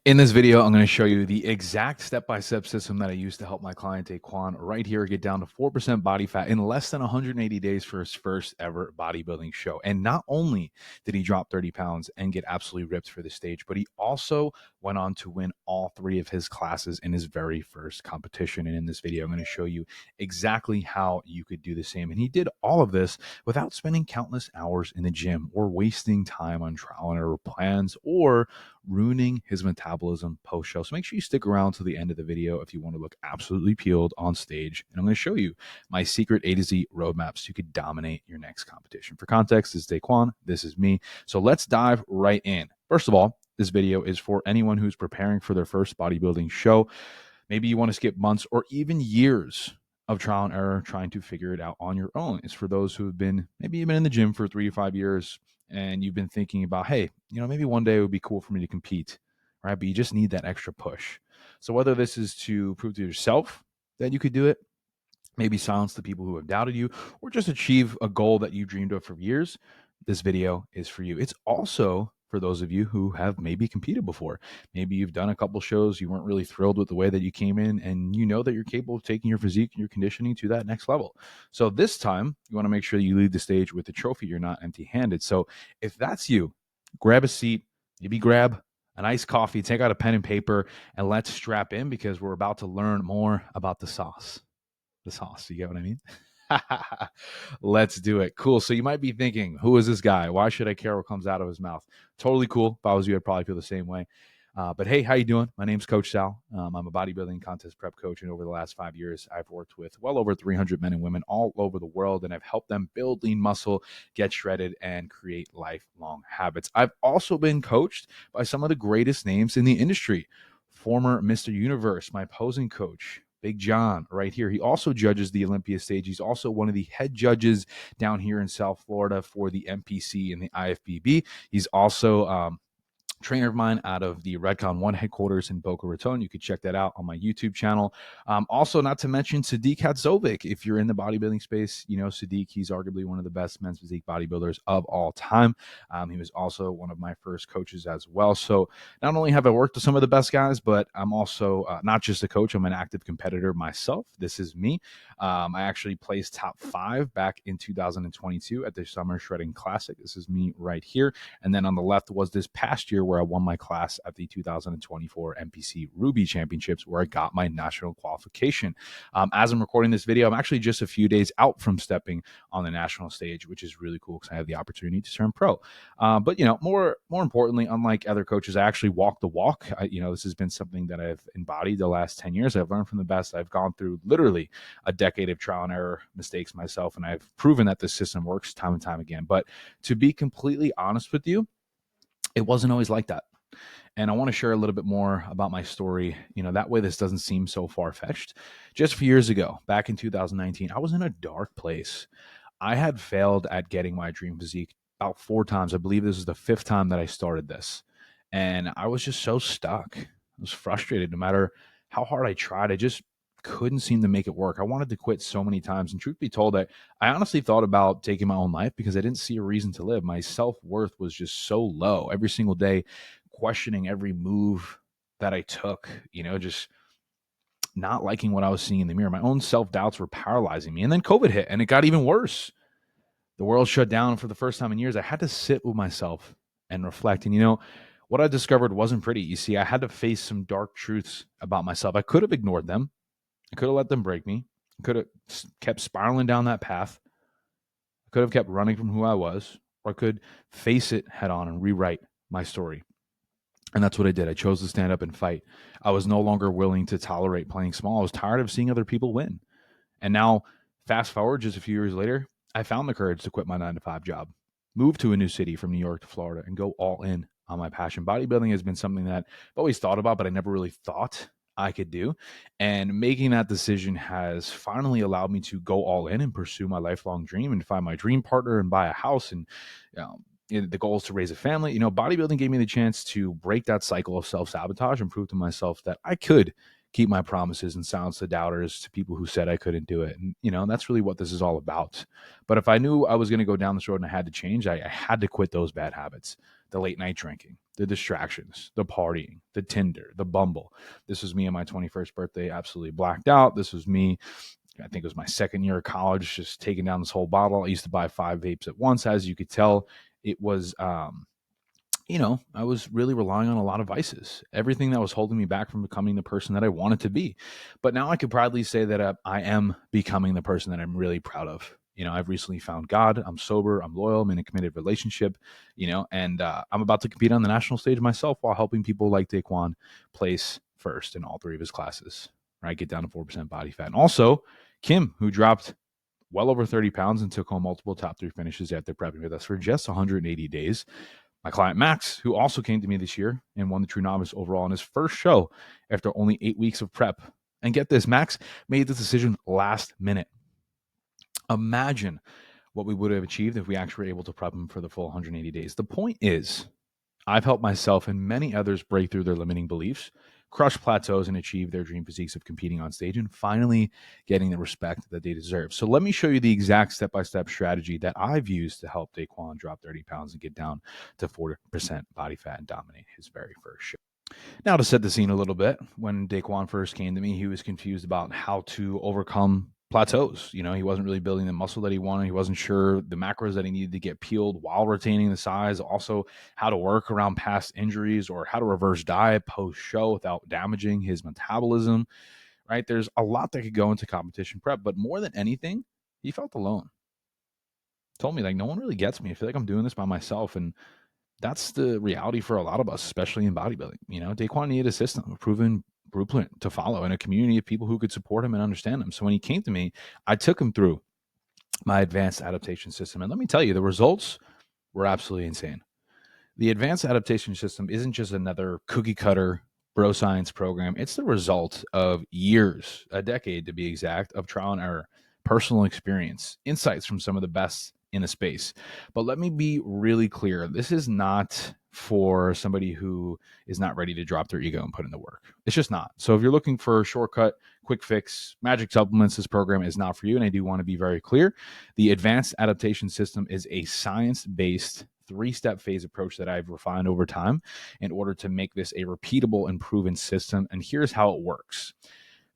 In this video, I'm going to show you the exact step-by-step system that I use to help my client Daquan right here get down to 4% body fat in less than 180 days for his first ever bodybuilding show. And not only did he drop 30 pounds and get absolutely ripped for the stage, but he also went on to win all 3 of his classes in his very first competition. And in this video, I'm going to show you exactly how you could do the same. And he did all of this without spending countless hours in the gym or wasting time on trial and error plans or ruining his metabolism post-show. So make sure you stick around to the end of the video if you want to look absolutely peeled on stage. And I'm going to show you my secret A to Z roadmap so you could dominate your next competition. For context, this is Daquan. This is me. So let's dive right in. First of all, this video is for anyone who's preparing for their first bodybuilding show. Maybe you want to skip months or even years of trial and error trying to figure it out on your own. It's for those who have been maybe even in the gym for 3 to 5 years and you've been thinking about, hey, maybe one day it would be cool for me to compete, right? But you just need that extra push. So whether this is to prove to yourself that you could do it, maybe silence the people who have doubted you, or just achieve a goal that you dreamed of for years, this video is for you. It's also for those of you who have maybe competed before. Maybe you've done a couple shows, you weren't really thrilled with the way that you came in, and you know that you're capable of taking your physique and your conditioning to that next level. So this time, you want to make sure that you leave the stage with a trophy. You're not empty-handed. So if that's you, grab a seat, maybe grab an iced coffee, take out a pen and paper, and let's strap in because we're about to learn more about the sauce. The sauce, you get what I mean? Let's do it. Cool. So you might be thinking, who is this guy? Why should I care what comes out of his mouth? Totally cool. If I was you, I'd probably feel the same way. But hey, how you doing? My name's Coach Sal. I'm a bodybuilding contest prep coach, and over the last 5 years, I've worked with well over 300 men and women all over the world, and I've helped them build lean muscle, get shredded, and create lifelong habits. I've also been coached by some of the greatest names in the industry. Former Mr. Universe, my posing coach, Big John right here. He also judges the Olympia stage. He's also one of the head judges down here in South Florida for the MPC and the IFBB. He's also trainer of mine out of the Redcon 1 headquarters in Boca Raton. You could check that out on my YouTube channel. Also, not to mention Sadiq Hadzovic. If you're in the bodybuilding space, you know Sadiq. He's arguably one of the best men's physique bodybuilders of all time. He was also one of my first coaches as well. So not only have I worked with some of the best guys, but I'm also not just a coach. I'm an active competitor myself. This is me. I actually placed top 5 back in 2022 at the Summer Shredding Classic. This is me right here. And then on the left was this past year where I won my class at the 2024 MPC Ruby Championships, where I got my national qualification. As I'm recording this video, I'm actually just a few days out from stepping on the national stage, which is really cool because I have the opportunity to turn pro. But more importantly, unlike other coaches, I actually walk the walk. This has been something that I've embodied the last 10 years. I've learned from the best. I've gone through literally a decade of trial and error mistakes myself, and I've proven that this system works time and time again. But to be completely honest with you, it wasn't always like that. And I want to share a little bit more about my story. That way this doesn't seem so far-fetched. Just a few years ago, back in 2019, I was in a dark place. I had failed at getting my dream physique about 4 times. I believe this is the 5th time that I started this. And I was just so stuck. I was frustrated. No matter how hard I tried, I just couldn't seem to make it work. I wanted to quit so many times. And truth be told, I honestly thought about taking my own life because I didn't see a reason to live. My self-worth was just so low every single day, questioning every move that I took, just not liking what I was seeing in the mirror. My own self-doubts were paralyzing me. And then COVID hit and it got even worse. The world shut down for the first time in years. I had to sit with myself and reflect. And what I discovered wasn't pretty. You see, I had to face some dark truths about myself. I could have ignored them. I could have let them break me. I could have kept spiraling down that path. I could have kept running from who I was, or I could face it head on and rewrite my story. And that's what I did. I chose to stand up and fight. I was no longer willing to tolerate playing small. I was tired of seeing other people win. And now, fast forward just a few years later, I found the courage to quit my 9-to-5 job, move to a new city from New York to Florida, and go all in on my passion. Bodybuilding has been something that I've always thought about, but I never really thought I could do. And making that decision has finally allowed me to go all in and pursue my lifelong dream and find my dream partner and buy a house. And the goal is to raise a family. Bodybuilding gave me the chance to break that cycle of self-sabotage and prove to myself that I could keep my promises and silence the doubters to people who said I couldn't do it. And, that's really what this is all about. But if I knew I was going to go down this road and I had to change, I had to quit those bad habits, the late night drinking, the distractions, the partying, the Tinder, the Bumble. This was me on my 21st birthday, absolutely blacked out. This was me, I think it was my second year of college, just taking down this whole bottle. I used to buy 5 vapes at once. As you could tell, it was I was really relying on a lot of vices, everything that was holding me back from becoming the person that I wanted to be. But now I could proudly say that I am becoming the person that I'm really proud of. I've recently found God. I'm sober. I'm loyal. I'm in a committed relationship, and I'm about to compete on the national stage myself while helping people like Daquan place first in all 3 of his classes, right? Get down to 4% body fat. And also, Kim, who dropped well over 30 pounds and took home multiple top 3 finishes after prepping with us for just 180 days. My client Max, who also came to me this year and won the True Novice Overall in his first show after only 8 weeks of prep. And get this, Max made this decision last minute. Imagine what we would have achieved if we actually were able to prep him for the full 180 days. The point is, I've helped myself and many others break through their limiting beliefs, crush plateaus, and achieve their dream physiques of competing on stage and finally getting the respect that they deserve. So let me show you the exact step-by-step strategy that I've used to help Daquan drop 30 pounds and get down to 4% body fat and dominate his very first show. Now, to set the scene a little bit, when Daquan first came to me, he was confused about how to overcome plateaus. He wasn't really building the muscle that he wanted. He wasn't sure the macros that he needed to get peeled while retaining the size. Also, how to work around past injuries or how to reverse diet post-show without damaging his metabolism, right? There's a lot that could go into competition prep, but more than anything, he felt alone. Told me, like, no one really gets me. I feel like I'm doing this by myself, and that's the reality for a lot of us, especially in bodybuilding. Daquan needed a system, a proven blueprint to follow, and a community of people who could support him and understand him. So when he came to me, I took him through my advanced adaptation system. And let me tell you, the results were absolutely insane. The advanced adaptation system isn't just another cookie cutter bro science program. It's the result of years, a decade to be exact, of trial and error, personal experience, insights from some of the best in the space. But let me be really clear. This is not for somebody who is not ready to drop their ego and put in the work. It's just not. So if you're looking for a shortcut, quick fix, magic supplements, this program is not for you. And I do want to be very clear. The advanced adaptation system is a science-based 3-step phase approach that I've refined over time in order to make this a repeatable and proven system. And here's how it works.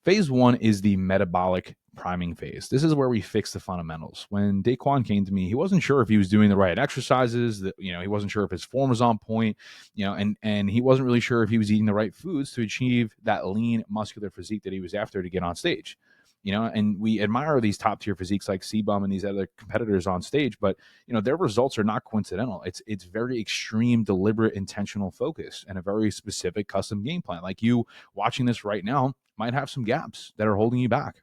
Phase 1 is the metabolic priming phase. This is where we fix the fundamentals. When Daquan came to me, he wasn't sure if he was doing the right exercises, that he wasn't sure if his form was on point, and he wasn't really sure if he was eating the right foods to achieve that lean muscular physique that he was after to get on stage. And we admire these top tier physiques like C-Bum and these other competitors on stage, but their results are not coincidental. It's very extreme, deliberate, intentional focus and a very specific custom game plan. Like you watching this right now might have some gaps that are holding you back.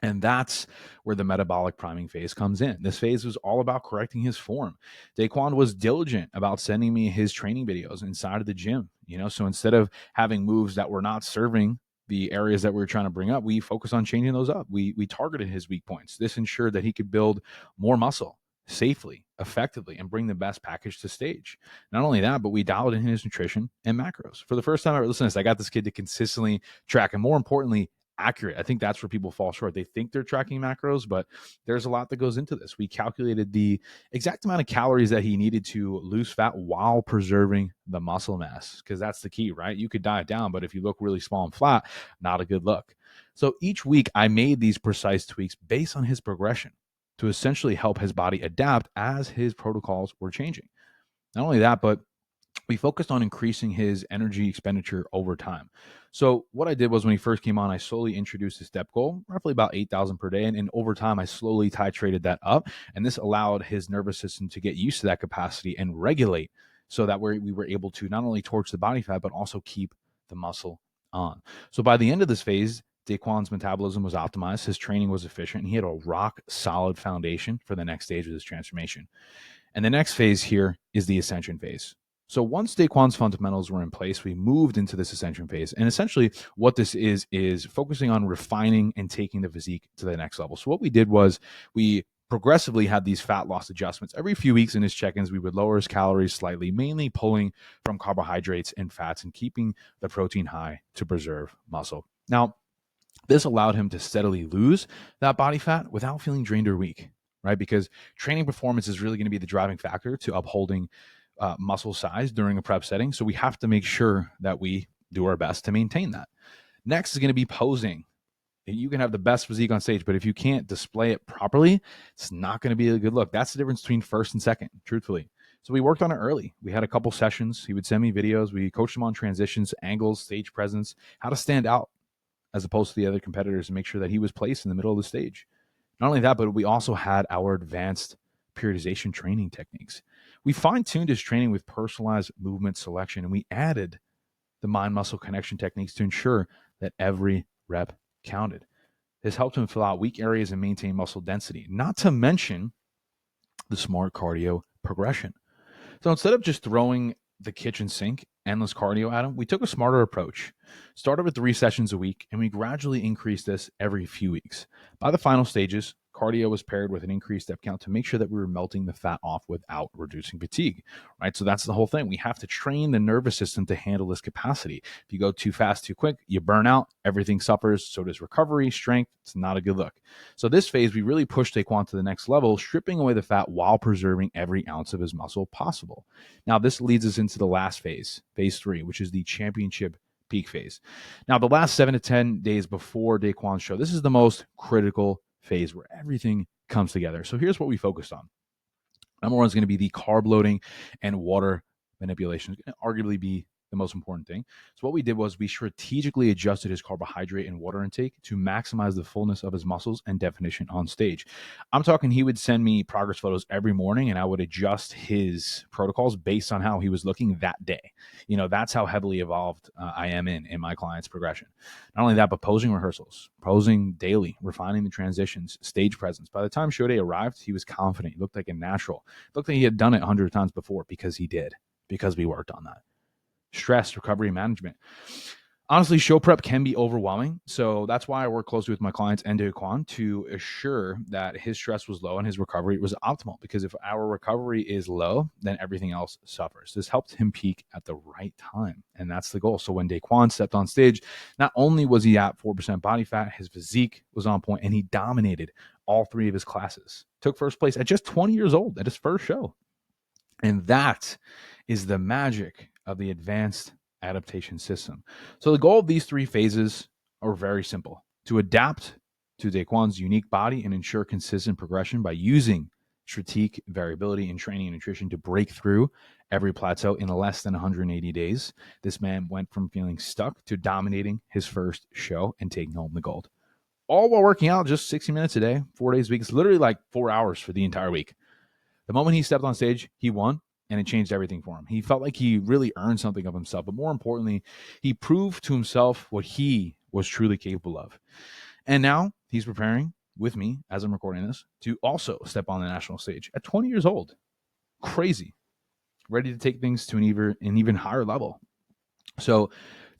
And that's where the metabolic priming phase comes in. This phase was all about correcting his form. Daquan was diligent about sending me his training videos inside of the gym. So instead of having moves that were not serving the areas that we were trying to bring up, we focused on changing those up. We targeted his weak points. This ensured that he could build more muscle safely, effectively, and bring the best package to stage. Not only that, but we dialed in his nutrition and macros. For the first time I ever listened to this, I got this kid to consistently track, and more importantly, accurate. I think that's where people fall short. They think they're tracking macros, but there's a lot that goes into this. We calculated the exact amount of calories that he needed to lose fat while preserving the muscle mass, because that's the key, right? You could diet down, but if you look really small and flat, not a good look. So each week I made these precise tweaks based on his progression to essentially help his body adapt as his protocols were changing. Not only that, but we focused on increasing his energy expenditure over time. So what I did was when he first came on, I slowly introduced a step goal, roughly about 8,000 per day. And over time, I slowly titrated that up. And this allowed his nervous system to get used to that capacity and regulate so that we were able to not only torch the body fat, but also keep the muscle on. So by the end of this phase, Daquan's metabolism was optimized, his training was efficient, and he had a rock solid foundation for the next stage of this transformation. And the next phase here is the ascension phase. So once Daquan's fundamentals were in place, we moved into this ascension phase. And essentially what this is focusing on refining and taking the physique to the next level. So what we did was we progressively had these fat loss adjustments. Every few weeks in his check-ins, we would lower his calories slightly, mainly pulling from carbohydrates and fats and keeping the protein high to preserve muscle. Now, this allowed him to steadily lose that body fat without feeling drained or weak, right? Because training performance is really going to be the driving factor to upholding muscle size during a prep setting. So we have to make sure that we do our best to maintain that. Next is going to be posing. You can have the best physique on stage, but if you can't display it properly, it's not going to be a good look. That's the difference between first and second, truthfully. So we worked on it early. We had a couple sessions. He would send me videos. We coached him on transitions, angles, stage presence, how to stand out as opposed to the other competitors and make sure that he was placed in the middle of the stage. Not only that, but we also had our advanced periodization training techniques. We fine-tuned his training with personalized movement selection, and we added the mind-muscle connection techniques to ensure that every rep counted. This helped him fill out weak areas and maintain muscle density, not to mention the smart cardio progression. So instead of just throwing the kitchen sink, endless cardio at him, we took a smarter approach. Started with 3 sessions a week, and we gradually increased this every few weeks. By the final stages, cardio was paired with an increased step count to make sure that we were melting the fat off without reducing fatigue, right? So that's the whole thing. We have to train the nervous system to handle this capacity. If you go too fast, too quick, you burn out, everything suffers. So does recovery, strength. It's not a good look. So this phase, we really pushed Taekwon to the next level, stripping away the fat while preserving every ounce of his muscle possible. Now, this leads us into the last phase, phase 3, which is the championship peak phase. Now, the last 7 to 10 days before Daquan's show, this is the most critical phase where everything comes together. So here's what we focused on. Number 1 is going to be the carb loading and water manipulation. It's going to arguably be the most important thing. So what we did was we strategically adjusted his carbohydrate and water intake to maximize the fullness of his muscles and definition on stage. I'm talking he would send me progress photos every morning, and I would adjust his protocols based on how he was looking that day. You know, that's how heavily evolved I am in my client's progression. Not only that, but posing rehearsals, posing daily, refining the transitions, stage presence. By the time show day arrived, he was confident. He looked like a natural. It looked like he had done it 100 times before because he did, because we worked on that. Stress, recovery management. Honestly, show prep can be overwhelming. So that's why I work closely with my clients and Daquan to assure that his stress was low and his recovery was optimal. Because if our recovery is low, then everything else suffers. This helped him peak at the right time. And that's the goal. So when Daquan stepped on stage, not only was he at 4% body fat, his physique was on point and he dominated all 3 of his classes. Took first place at just 20 years old at his first show. And that is the magic of the Advanced Adaptation System. So the goal of these 3 phases are very simple: to adapt to Daquan's unique body and ensure consistent progression by using strategic variability in training and nutrition to break through every plateau in less than 180 days. This man went from feeling stuck to dominating his first show and taking home the gold. All while working out just 60 minutes a day, 4 days a week. It's literally like 4 hours for the entire week. The moment he stepped on stage, he won, and it changed everything for him. He felt like he really earned something of himself, but more importantly, he proved to himself what he was truly capable of. And now he's preparing with me, as I'm recording this, to also step on the national stage at 20 years old. Crazy. Ready to take things to an even higher level. So,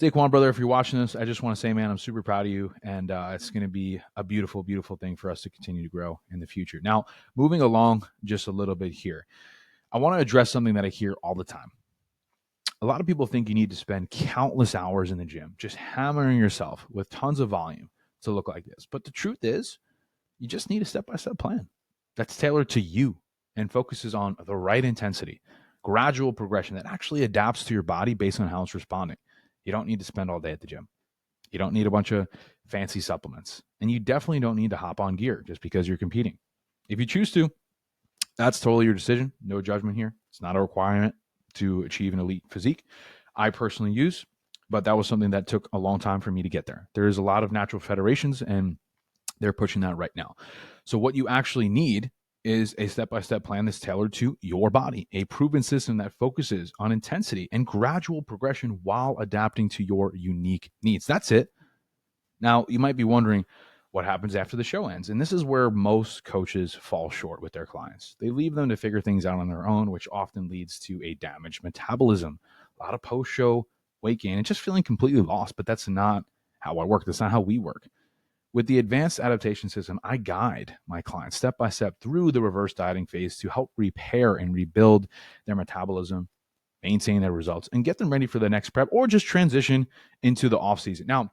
Daquan, brother, if you're watching this, I just want to say, man, I'm super proud of you, and it's going to be a beautiful, beautiful thing for us to continue to grow in the future. Now, moving along just a little bit here, I want to address something that I hear all the time. A lot of people think you need to spend countless hours in the gym, just hammering yourself with tons of volume to look like this. But the truth is, you just need a step-by-step plan that's tailored to you and focuses on the right intensity, gradual progression that actually adapts to your body based on how it's responding. You don't need to spend all day at the gym. You don't need a bunch of fancy supplements. And you definitely don't need to hop on gear just because you're competing. If you choose to, that's totally your decision. No judgment here. It's not a requirement to achieve an elite physique. I personally use, but that was something that took a long time for me to get there. There's a lot of natural federations, and they're pushing that right now. So what you actually need is a step-by-step plan that's tailored to your body, a proven system that focuses on intensity and gradual progression while adapting to your unique needs. That's it. Now, you might be wondering what happens after the show ends. And this is where most coaches fall short with their clients. They leave them to figure things out on their own, which often leads to a damaged metabolism, a lot of post-show weight gain, and just feeling completely lost. But that's not how I work. That's not how we work. With the Advanced Adaptation System, I guide my clients step by step through the reverse dieting phase to help repair and rebuild their metabolism, maintain their results, and get them ready for the next prep or just transition into the off season. Now,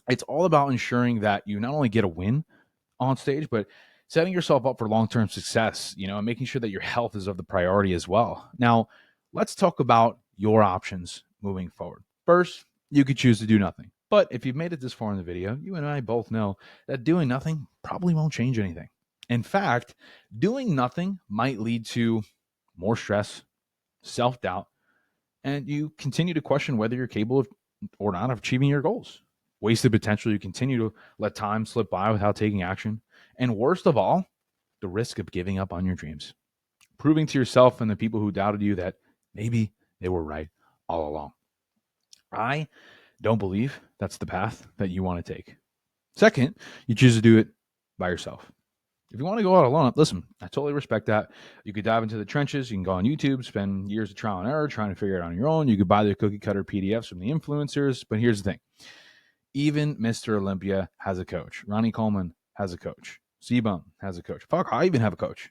it's all about ensuring that you not only get a win on stage, but setting yourself up for long-term success, and making sure that your health is of the priority as well. Now, let's talk about your options moving forward. First, you could choose to do nothing. But if you've made it this far in the video, you and I both know that doing nothing probably won't change anything. In fact, doing nothing might lead to more stress, self doubt, and you continue to question whether you're capable of or not of achieving your goals. Wasted potential, you continue to let time slip by without taking action. And worst of all, the risk of giving up on your dreams, proving to yourself and the people who doubted you that maybe they were right all along. I don't believe that's the path that you want to take. Second, you choose to do it by yourself. If you want to go out alone, listen, I totally respect that. You could dive into the trenches. You can go on YouTube, spend years of trial and error trying to figure it out on your own. You could buy the cookie cutter PDFs from the influencers. But here's the thing. Even Mr. Olympia has a coach. Ronnie Coleman has a coach. C-Bum has a coach. Fuck, I even have a coach.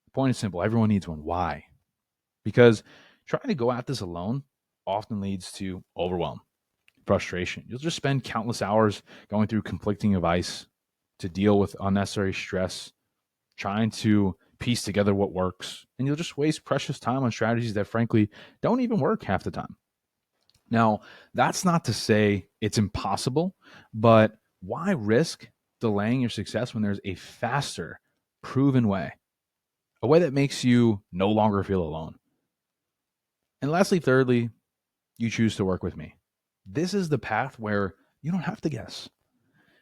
The point is simple. Everyone needs one. Why? Because trying to go at this alone often leads to overwhelm, frustration. You'll just spend countless hours going through conflicting advice to deal with unnecessary stress, trying to piece together what works, and you'll just waste precious time on strategies that frankly don't even work half the time. Now, that's not to say it's impossible, but why risk delaying your success when there's a faster, proven way, a way that makes you no longer feel alone? And lastly, thirdly, you choose to work with me. This is the path where you don't have to guess,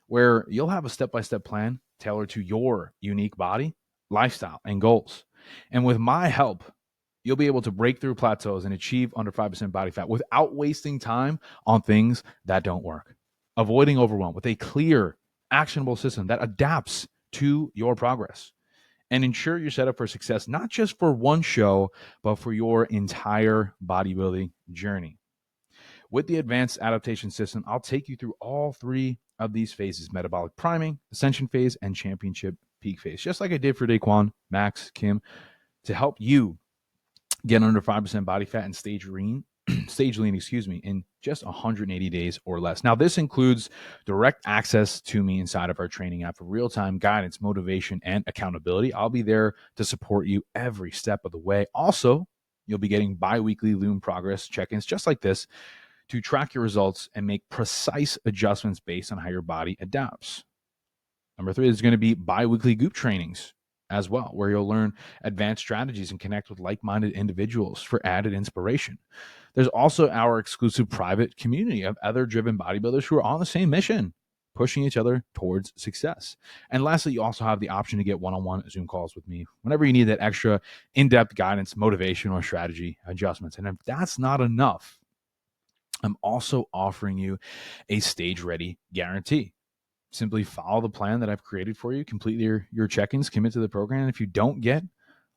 where you'll have a step-by-step plan tailored to your unique body, lifestyle, and goals. And with my help, you'll be able to break through plateaus and achieve under 5% body fat without wasting time on things that don't work. Avoiding overwhelm with a clear, actionable system that adapts to your progress. And ensure you're set up for success, not just for one show, but for your entire bodybuilding journey. With the Advanced Adaptation System, I'll take you through all three of these phases: metabolic priming, ascension phase, and championship peak phase, just like I did for Daquan, Max, Kim, to help you get under 5% body fat and stage lean, in just 180 days or less. Now, this includes direct access to me inside of our training app for real-time guidance, motivation, and accountability. I'll be there to support you every step of the way. Also, you'll be getting bi-weekly Loom progress check-ins just like this to track your results and make precise adjustments based on how your body adapts. Number 3 is going to be bi-weekly Goop trainings as well, where you'll learn advanced strategies and connect with like-minded individuals for added inspiration. There's also our exclusive private community of other driven bodybuilders who are on the same mission, pushing each other towards success. And lastly, you also have the option to get one-on-one Zoom calls with me whenever you need that extra in-depth guidance, motivation, or strategy adjustments. And if that's not enough, I'm also offering you a stage-ready guarantee. Simply follow the plan that I've created for you, complete your check-ins, commit to the program. And if you don't get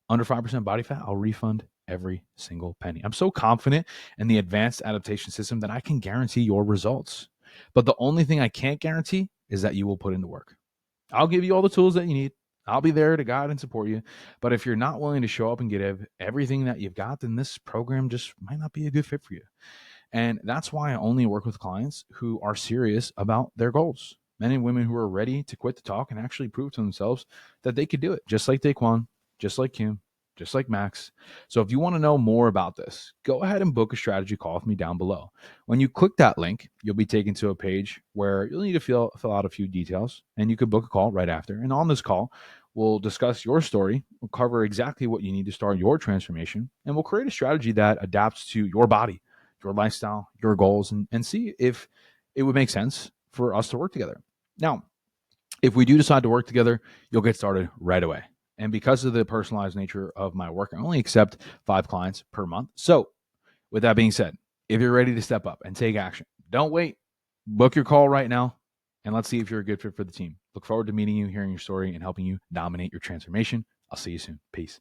under 5% body fat, I'll refund every single penny. I'm so confident in the Advanced Adaptation System that I can guarantee your results. But the only thing I can't guarantee is that you will put in the work. I'll give you all the tools that you need. I'll be there to guide and support you. But if you're not willing to show up and get everything that you've got, then this program just might not be a good fit for you. And that's why I only work with clients who are serious about their goals. Men and women who are ready to quit the talk and actually prove to themselves that they could do it, just like Daquan, just like Kim, just like Max. So if you want to know more about this, go ahead and book a strategy call with me down below. When you click that link, you'll be taken to a page where you'll need to fill out a few details, and you could book a call right after. And on this call, we'll discuss your story. We'll cover exactly what you need to start your transformation, and we'll create a strategy that adapts to your body, your lifestyle, your goals, and see if it would make sense for us to work together. Now, if we do decide to work together, you'll get started right away. And because of the personalized nature of my work, I only accept 5 clients per month. So with that being said, if you're ready to step up and take action, don't wait. Book your call right now, and let's see if you're a good fit for the team. Look forward to meeting you, hearing your story, and helping you dominate your transformation. I'll see you soon. Peace.